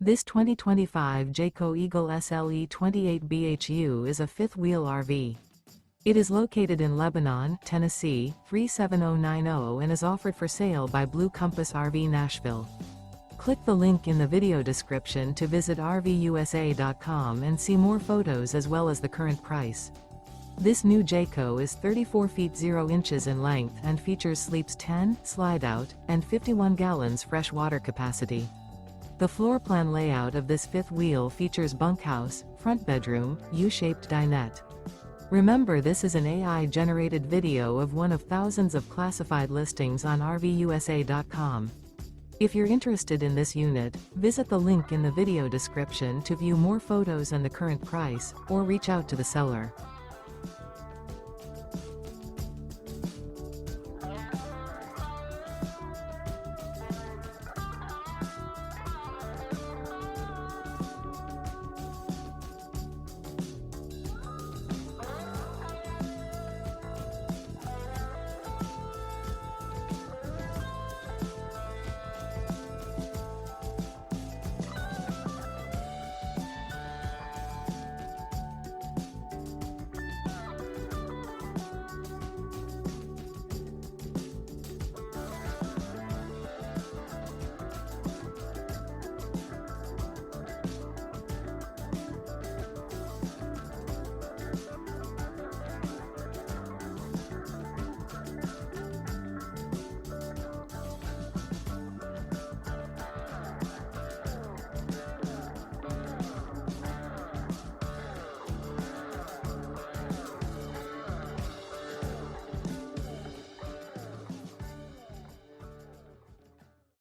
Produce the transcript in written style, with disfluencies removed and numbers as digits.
This 2025 Jayco Eagle SLE 28 bhu is a fifth-wheel RV. It is located in Lebanon, Tennessee, 37090 and is offered for sale by Blue Compass RV Nashville. Click the link in the video description to visit RVUSA.com and see more photos as well as the current price. This new Jayco is 34 feet 0 inches in length and features sleeps 10, slide-out, and 51 gallons fresh water capacity. The floor plan layout of this fifth wheel features bunkhouse, front bedroom, U-shaped dinette. Remember, this is an AI-generated video of one of thousands of classified listings on RVUSA.com. If you're interested in this unit, visit the link in the video description to view more photos and the current price, or reach out to the seller.